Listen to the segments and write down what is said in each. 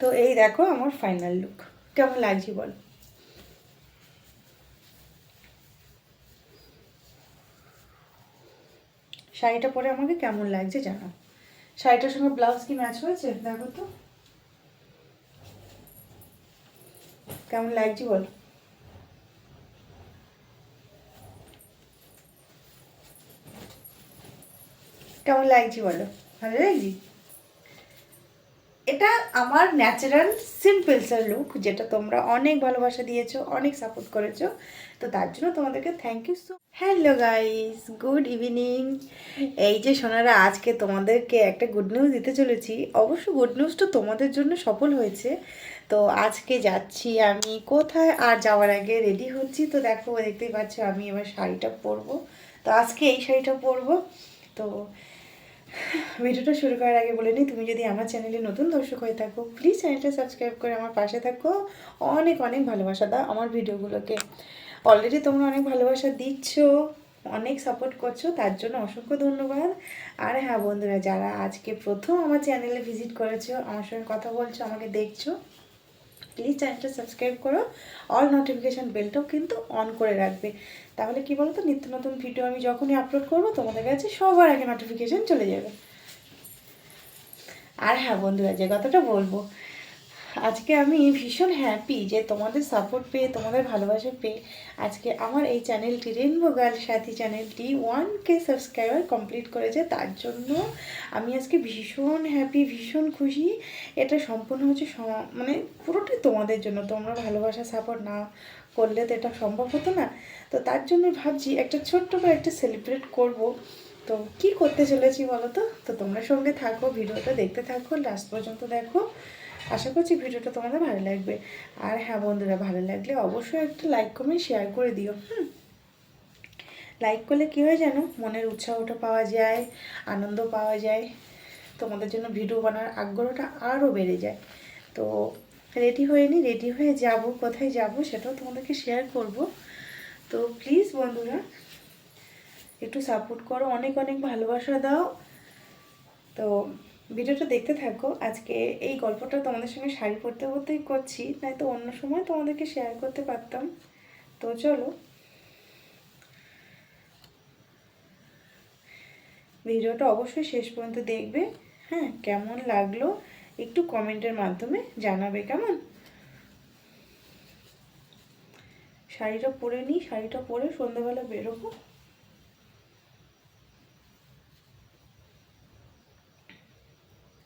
তো এই দেখো আমার ফাইনাল লুক, কেমন লাগছে বল। শাড়িটা পরে আমাকে কেমন লাগছে জানো। শাড়িটার সঙ্গে ব্লাউজ কি ম্যাচ হয়েছে দেখো তো, কেমন লাগছে বল। কেমন লাগছে বলো, ভালো লাগছে। এটা আমার ন্যাচারাল সিম্পলসার লুক, যেটা তোমরা অনেক ভালোবাসা দিয়েছো, অনেক সাপোর্ট করেছো, তো তার জন্য তোমাদেরকে thank you so. Hello guys, good evening. এই যে সোনারা, আজকে তোমাদেরকে একটা গুড নিউজ দিতে চলেছি। অবশ্য গুড নিউজটা তোমাদের জন্য সফল হয়েছে। তো আজকে যাচ্ছি আমি কোথায়, আর যাওয়ার আগে রেডি হচ্ছি। তো দেখো, দেখতেই পাচ্ছ আমি এবার শাড়িটা পরবো। তো আজকে এই শাড়িটা পরবো। তো ভিডিওটা শুরু করার আগে বলে নিই, তুমি যদি আমার চ্যানেলে নতুন দর্শক হয়ে থাকো, প্লিজ চ্যানেলটা সাবস্ক্রাইব করে আমার পাশে থাকো। অনেক অনেক ভালোবাসা দাও আমার ভিডিওগুলোকে। অলরেডি তোমরা অনেক ভালোবাসা দিচ্ছ, অনেক সাপোর্ট করছো, তার জন্য অসংখ্য ধন্যবাদ। আর হ্যাঁ বন্ধুরা, যারা আজকে প্রথম আমার চ্যানেলে ভিজিট করেছো, আমার সঙ্গে কথা বলছো, আমাকে দেখছো, প্লিজ চ্যানেলটা সাবস্ক্রাইব করো। অল নোটিফিকেশান বেলটাও কিন্তু অন করে রাখবে। তাহলে কি বলতো, নিত্য নতুন ভিডিও আমি যখনই আপলোড করবো তোমাদের কাছে সবার আগে নোটিফিকেশান চলে যাবে। আর হ্যাঁ বন্ধুরা, যে কথাটা বলবো, আজকে আমি ভীষণ হ্যাপি যে তোমাদের সাপোর্ট পেয়ে, তোমাদের ভালোবাসা পেয়ে আজকে আমার এই চ্যানেলটি, রেইনবো গার্ল সাথী চ্যানেলটি 1K সাবস্ক্রাইবার কমপ্লিট করেছে। তার জন্য আমি আজকে ভীষণ হ্যাপি, ভীষণ খুশি। এটা সম্পূর্ণ হচ্ছে মানে পুরোটাই তোমাদের জন্য। তোমরা ভালোবাসা সাপোর্ট না করলে তো এটা সম্ভব হতো না। তো তার জন্য ভাবছি একটা ছোট্ট করে একটা সেলিব্রেট করব। তো কি করতে চলেছি বলো তো। তো তোমরা সঙ্গে থাকো, ভিডিওটা দেখতে থাকো, লাস্ট পর্যন্ত দেখো। আশা করছি ভিডিওটা তোমাদের ভালো লাগবে। আর হ্যাঁ বন্ধুরা, ভালো লাগলে অবশ্যই একটা লাইক কমেন্ট শেয়ার করে দিও। লাইক করলে কী হয় জানো, মনের উৎসাহটা পাওয়া যায়, আনন্দ পাওয়া যায়, তোমাদের জন্য ভিডিও বানানোর আগ্রহটা আরও বেড়ে যায়। তো রেডি হয়ে নিই, রেডি হয়ে যাব, কোথায় যাব সেটাও তোমাদেরকে শেয়ার করব। তো প্লিজ বন্ধুরা একটু সাপোর্ট করো, অনেক অনেক ভালোবাসা দাও। তো ভিডিওটা দেখতে থাকো। আজকে এই গল্পটা তোমাদের সঙ্গে শাড়ি পরতে পরতেই করছি, তাই তো অন্য সময় তোমাদেরকে শেয়ার করতে পারতাম। তো চলো, ভিডিওটা অবশ্যই শেষ পর্যন্ত দেখবে। হ্যাঁ, কেমন লাগলো একটু কমেন্টের মাধ্যমে জানাবে কেমন। শাড়িটা পরে নিই, শাড়িটা পরে সন্ধ্যাবেলা বেরোবো।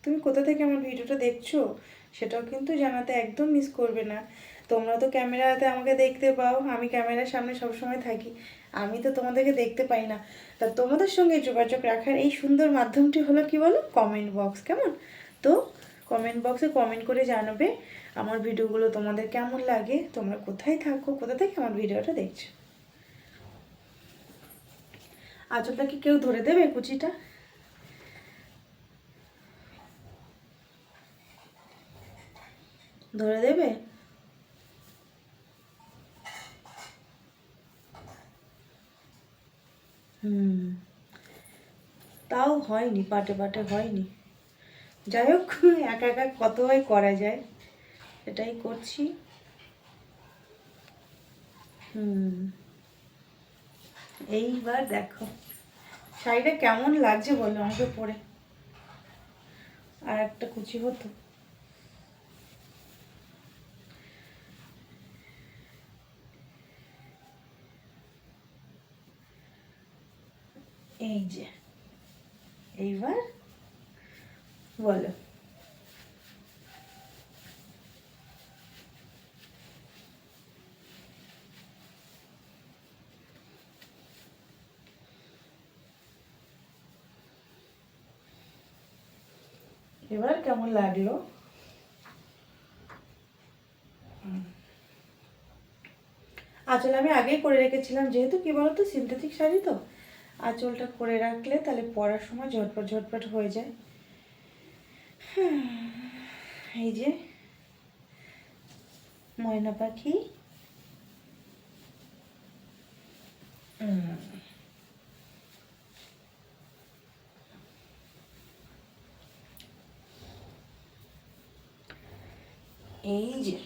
তুমি কোথা থেকে আমার ভিডিওটা দেখছো সেটাও কিন্তু জানাতে একদম মিস করবে না। তোমরা তো ক্যামেরাতে আমাকে দেখতে পাও, আমি ক্যামেরার সামনে সবসময় থাকি, আমি তো তোমাদেরকে দেখতে পাই না। তা তোমাদের সঙ্গে যোগাযোগ রাখার এই সুন্দর মাধ্যমটি হলো কি বলো, কমেন্ট বক্স। কেমন? তো কমেন্ট বক্সে কমেন্ট করে জানাবে আমার ভিডিওগুলো তোমাদের কেমন লাগে, তোমরা কোথায় থাকো, কোথা থেকে আমার ভিডিওটা দেখছো। আঁচলটা কি কেউ ধরে দেবে, কুচিটা ধরে দেবে? তাও হয়নি, পাটে পাটে হয়নি। যাই হোক, একা একা কতই করা যায়, এটাই করছি। এইবার দেখো শাড়িটা কেমন লাগছে বলো আমাকে পরে। আর একটা কুচি হতো। এই যে, এইবার বলো। এবার কেমন লাগলো? আঁচল আমি আগেই করে রেখেছিলাম, যেহেতু কি বলতো সিনথেটিক শাড়ি তো, আঁচলটা করে রাখলে তাহলে পরার সময় ঝটপট ঝটপট হয়ে যায়। এই যে ময়না পাখি। এই যে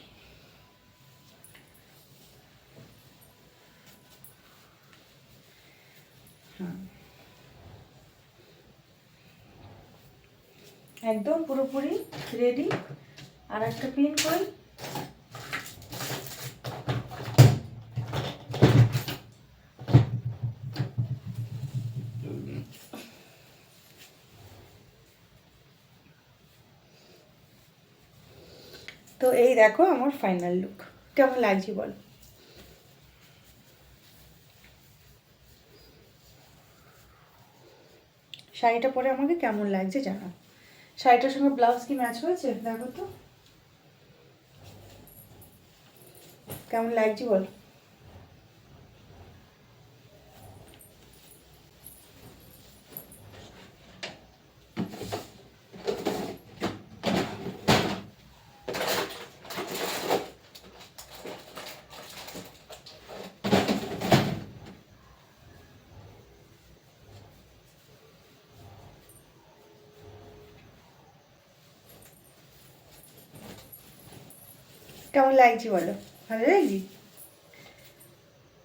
একদম পুরোপুরি রেডি। আর একটা পিন করি। তো এই দেখো আমার ফাইনাল লুক, কেমন লাগছে বল। শাড়িটা পরে আমাকে কেমন লাগছে জানো। শাড়িটার সঙ্গে ব্লাউজ কি ম্যাচ হয়েছে দেখো তো, কেমন লাগছে বল। কেমন লাগছে বলো, ভালো লাগছে।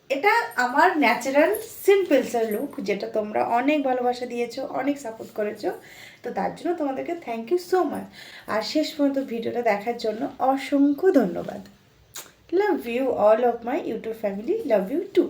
এটা আমার ন্যাচারাল সিম্পলসের লুক, যেটা তোমরা অনেক ভালোবাসা দিয়েছো, অনেক সাপোর্ট করেছো। তো তার জন্য তোমাদেরকে থ্যাংক ইউ সো মাচ। আর শেষ পর্যন্ত ভিডিওটা দেখার জন্য অসংখ্য ধন্যবাদ। Love you all of my YouTube family, love you two.